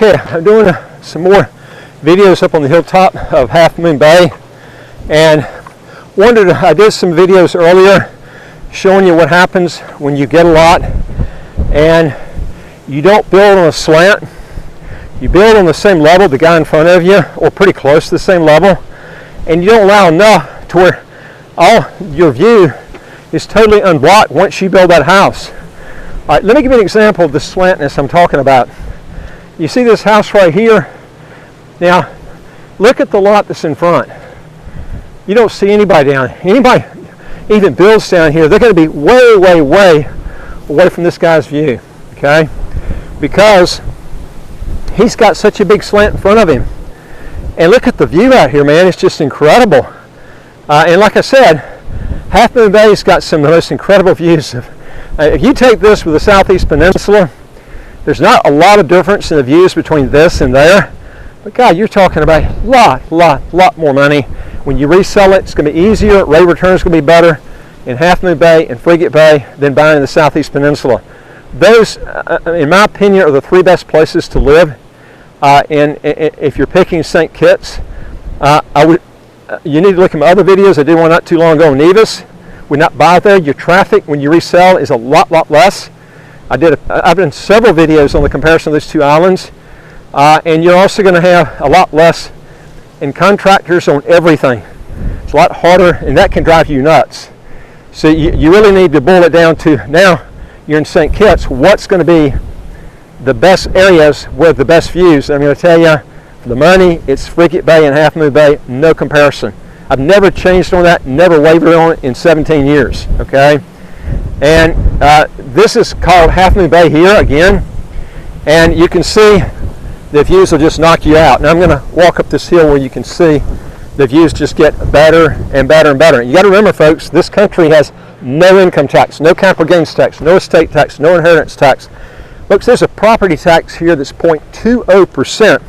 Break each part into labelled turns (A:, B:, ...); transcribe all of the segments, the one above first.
A: Okay, I'm doing some more videos up on the hilltop of Half Moon Bay, and I did some videos earlier showing you what happens when you get a lot and you don't build on a slant. You build on the same level the guy in front of you, or pretty close to the same level, and you don't allow enough to where all your view is totally unblocked once you build that house. All right, let me give you an example of the slantness I'm talking about. You see this house right here? Now, look at the lot that's in front. You don't see anybody even builds down here, they're going to be way, way, way away from this guy's view, okay? Because he's got such a big slant in front of him. And look at the view out here, man. It's just incredible. And like I said, Half Moon Bay's got some of the most incredible views. If you take this with the Southeast Peninsula, there's not a lot of difference in the views between this and there. But God, you're talking about a lot more money. When you resell it, it's going to be easier. Rate of return is going to be better in Half Moon Bay and Frigate Bay than buying in the Southeast Peninsula. Those, in my opinion, are the three best places to live. And if you're picking St. Kitts, you need to look at my other videos. I did one not too long ago in Nevis. Would not buy there. Your traffic when you resell is a lot less. I've done several videos on the comparison of those two islands. And you're also going to have a lot less in contractors on everything. It's a lot harder, and that can drive you nuts. So you really need to boil it down to, now you're in St. Kitts, what's going to be the best areas with the best views? I'm going to tell you, for the money, it's Frigate Bay and Half Moon Bay, no comparison. I've never changed on that, never wavered on it in 17 years, okay? And this is called Half Moon Bay here again, and you can see the views will just knock you out. Now I'm going to walk up this hill where you can see the views just get better and better and better. You got to remember, folks, this country has no income tax, no capital gains tax, no estate tax, no inheritance tax. Folks, there's a property tax here that's 0.20%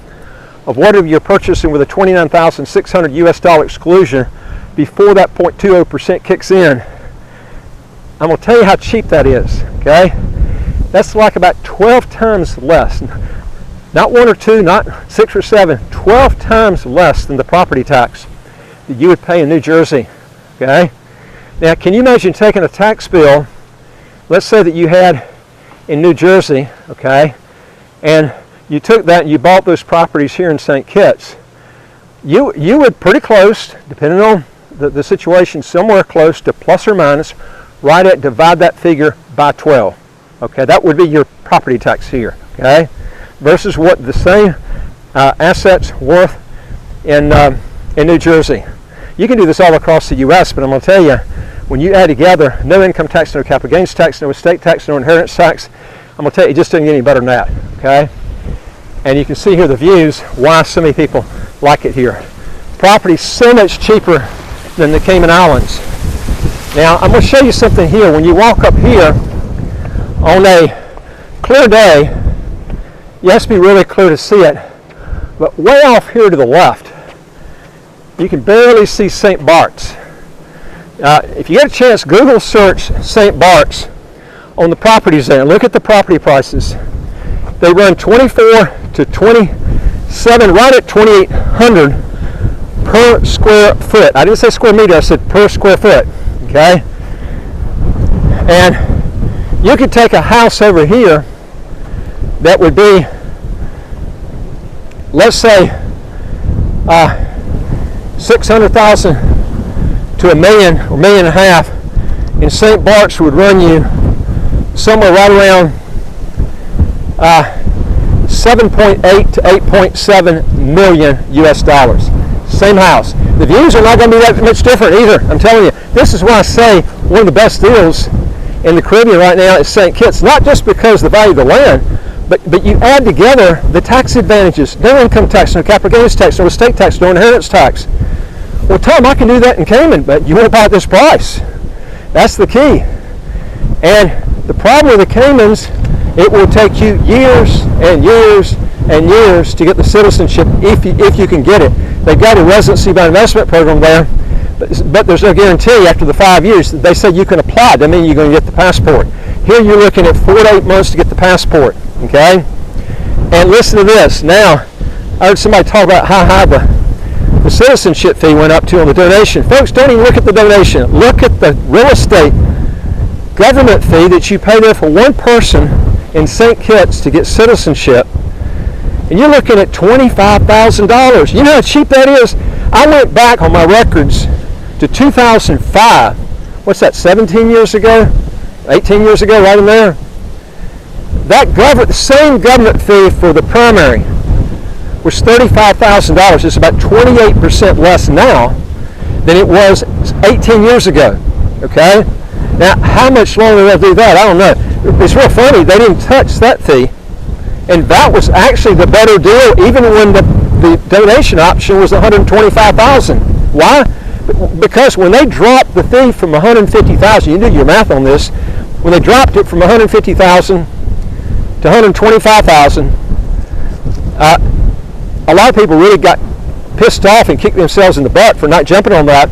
A: of whatever you're purchasing with a $29,600 US exclusion before that 0.20% kicks in. I'm going to tell you how cheap that is, okay? That's like about 12 times less. Not one or two, not 6 or 7, 12 times less than the property tax that you would pay in New Jersey, okay? Now, can you imagine taking a tax bill, let's say that you had in New Jersey, okay, and you took that and you bought those properties here in St. Kitts. You would pretty close, depending on the situation, somewhere close to plus or minus, divide that figure by 12, okay? That would be your property tax here, okay? Versus what the same assets worth in New Jersey. You can do this all across the U.S., but I'm going to tell you, when you add together no income tax, no capital gains tax, no estate tax, no inheritance tax, I'm going to tell you, it just doesn't get any better than that, okay? And you can see here the views, why so many people like it here. Property's so much cheaper than the Cayman Islands. Now, I'm going to show you something here. When you walk up here on a clear day, you have to be really clear to see it, but way off here to the left, you can barely see St. Bart's. If you get a chance, Google search St. Bart's on the properties there. Look at the property prices. They run 24 to 27, right at 2,800 per square foot. I didn't say square meter, I said per square foot, okay? And you could take a house over here that would be, let's say, 600,000 to $1 million or $1.5 million, and St. Bart's would run you somewhere right around 7.8 to 8.7 million US dollars. Same house. The views are not going to be that much different either. I'm telling you, this is why I say one of the best deals in the Caribbean right now is St. Kitts. Not just because of the value of the land, but you add together the tax advantages, no income tax, no capital gains tax, no estate tax, no inheritance tax. Well, Tom, I can do that in Cayman, but you won't buy at this price. That's the key. And the problem with the Caymans, it will take you years and years and years to get the citizenship if you can get it. They've got a residency by investment program there, but there's no guarantee after the 5 years. They say you can apply. That means you're going to get the passport. Here you're looking at 4 to 8 months to get the passport, okay? And listen to this. Now, I heard somebody talk about how high the citizenship fee went up to on the donation. Folks, don't even look at the donation. Look at the real estate government fee that you pay there for one person in St. Kitts to get citizenship. And you're looking at $25,000. You know how cheap that is? I went back on my records to 2005. What's that, 17 years ago? 18 years ago, right in there? The same government fee for the primary was $35,000. It's about 28% less now than it was 18 years ago. Okay? Now, how much longer they'll do that, I don't know. It's real funny, they didn't touch that fee. And that was actually the better deal, even when the donation option was $125,000. Why? Because when they dropped the fee from $150,000, you do your math on this, when they dropped it from $150,000 to $125,000, a lot of people really got pissed off and kicked themselves in the butt for not jumping on that.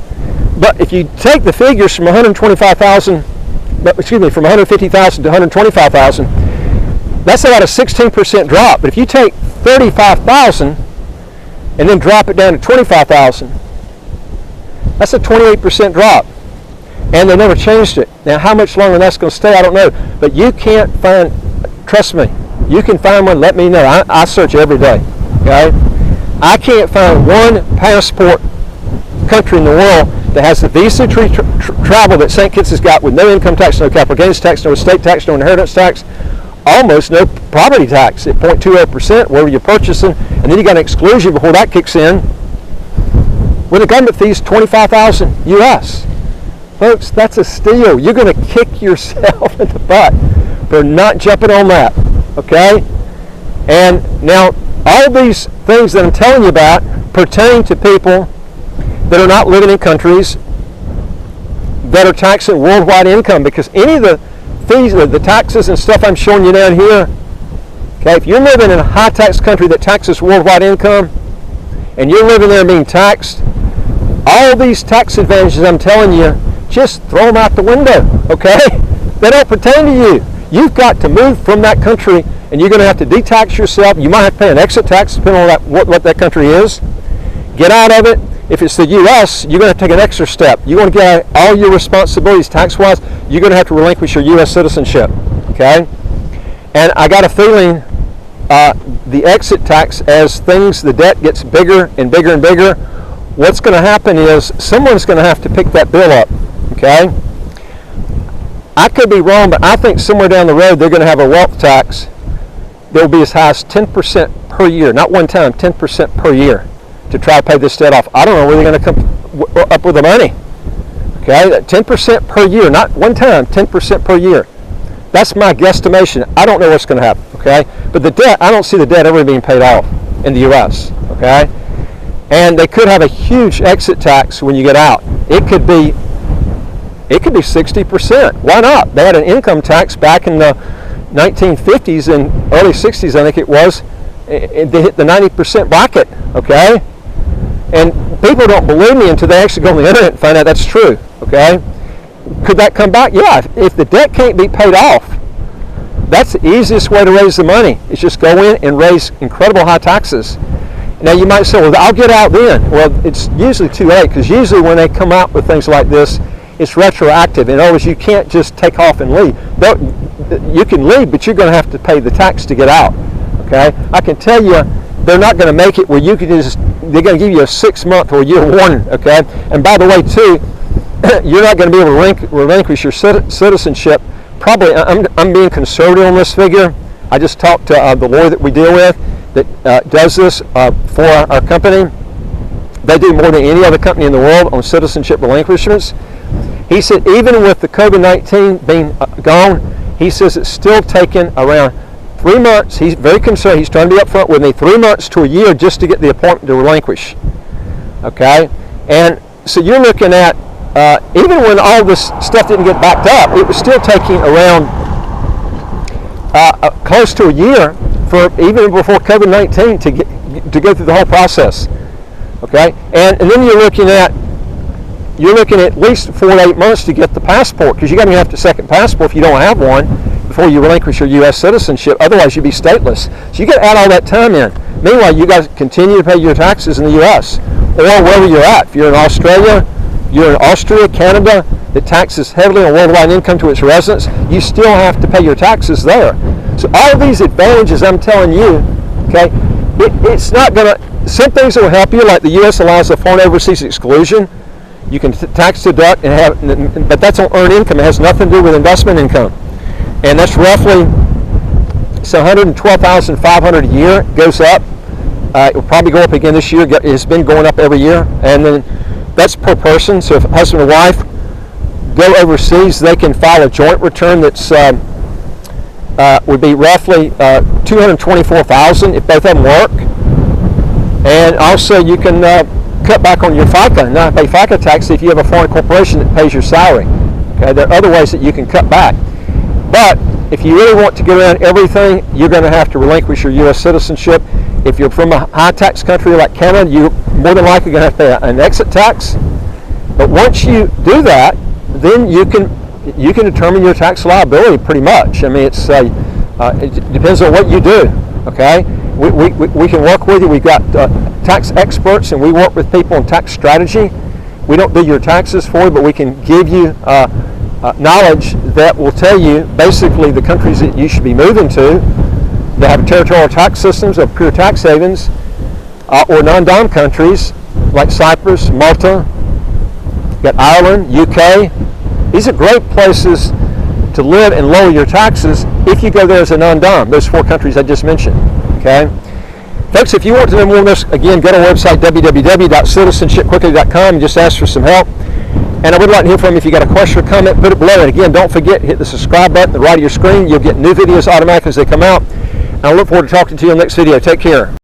A: But if you take the figures from $150,000 to $125,000, that's about a 16% drop. But if you take $35,000 and then drop it down to $25,000, that's a 28% drop. And they never changed it. Now, how much longer that's going to stay, I don't know. But you can't find, trust me, you can find one, let me know. I search every day, okay? I can't find one passport country in the world that has the visa travel that St. Kitts has got with no income tax, no capital gains tax, no estate tax, no inheritance tax, almost no property tax at 0.20% wherever you're purchasing, and then you got an exclusion before that kicks in, with a government fees $25,000 US. Folks, that's a steal. You're going to kick yourself in the butt for not jumping on that, okay? And now, all these things that I'm telling you about pertain to people that are not living in countries that are taxing worldwide income, because any of the fees, the taxes and stuff I'm showing you down here, okay, if you're living in a high tax country that taxes worldwide income and you're living there being taxed, all these tax advantages I'm telling you, just throw them out the window, okay? They don't pertain to you. You've got to move from that country, and you're going to have to detax yourself. You might have to pay an exit tax depending on what that country is. Get out of it. If it's the U.S., you're going to take an extra step. You want to get out all your responsibilities tax-wise, you're going to have to relinquish your U.S. citizenship, okay? And I got a feeling the exit tax, as the debt gets bigger and bigger and bigger, what's going to happen is someone's going to have to pick that bill up, okay? I could be wrong, but I think somewhere down the road they're going to have a wealth tax that will be as high as 10% per year, not one time, 10% per year to try to pay this debt off. I don't know where they're going to come up with the money, okay? 10% per year, not one time, 10% per year. That's my guesstimation. I don't know what's going to happen, okay? But the debt, I don't see the debt ever being paid off in the U.S., okay? And they could have a huge exit tax when you get out. It could be 60%. Why not? They had an income tax back in the 1950s and early 60s, I think it was. They hit the 90% bracket, okay? And people don't believe me until they actually go on the internet and find out that's true, okay? Could that come back? Yeah, if the debt can't be paid off, that's the easiest way to raise the money. Is just go in and raise incredible high taxes. Now you might say, well, I'll get out then. Well, it's usually too late, because usually when they come out with things like this, it's retroactive. In other words, you can't just take off and leave. You can leave, but you're going to have to pay the tax to get out. Okay? I can tell you, they're not going to make it where you can just, they're going to give you a 6-month or a year warning. Okay? And by the way, too, you're not going to be able to relinquish your citizenship. Probably, I'm being conservative on this figure. I just talked to the lawyer that we deal with that does this for our company. They do more than any other company in the world on citizenship relinquishments. He said even with the COVID-19 being gone, he says it's still taking around 3 months. He's very concerned. He's trying to be upfront with me. 3 months to a year just to get the appointment to relinquish. Okay? And so you're looking at, even when all this stuff didn't get backed up, it was still taking around close to a year for even before COVID-19 to go through the whole process. Okay? And then you're looking at least 4 to 8 months to get the passport, because you're going to have to second passport if you don't have one before you relinquish your U.S. citizenship. Otherwise, you'd be stateless. So you got to add all that time in. Meanwhile, you guys continue to pay your taxes in the U.S. or wherever you're at. If you're in Australia, you're in Austria, Canada, that taxes heavily on worldwide income to its residents, you still have to pay your taxes there. So all of these advantages I'm telling you, okay, it's not going to, some things that will help you, like the U.S. allows a foreign overseas exclusion. You can tax deduct, but that's on earned income. It has nothing to do with investment income. And that's roughly $112,500 a year. It goes up. It will probably go up again this year. It's been going up every year. And then that's per person. So if a husband and wife go overseas, they can file a joint return that's would be roughly $224,000 if both of them work. And also you can cut back on your FICA, not pay FICA tax if you have a foreign corporation that pays your salary. Okay, there are other ways that you can cut back. But if you really want to get around everything, you're going to have to relinquish your U.S. citizenship. If you're from a high tax country like Canada, you're more than likely going to have to pay an exit tax. But once you do that, then you can determine your tax liability pretty much. I mean, it depends on what you do. Okay, we can work with you. We've got tax experts, and we work with people on tax strategy. We don't do your taxes for you, but we can give you knowledge that will tell you basically the countries that you should be moving to that have territorial tax systems or pure tax havens, or non-dom countries like Cyprus, Malta, you've got Ireland, UK. These are great places to live and lower your taxes if you go there as a non-dom, those 4 countries I just mentioned. Okay, folks, if you want to know more on this, again, go to our website, www.citizenshipquickly.com, and just ask for some help. And I would like to hear from you. If you got a question or comment, put it below. And again, don't forget, hit the subscribe button at the right of your screen. You'll get new videos automatically as they come out. And I look forward to talking to you in the next video. Take care.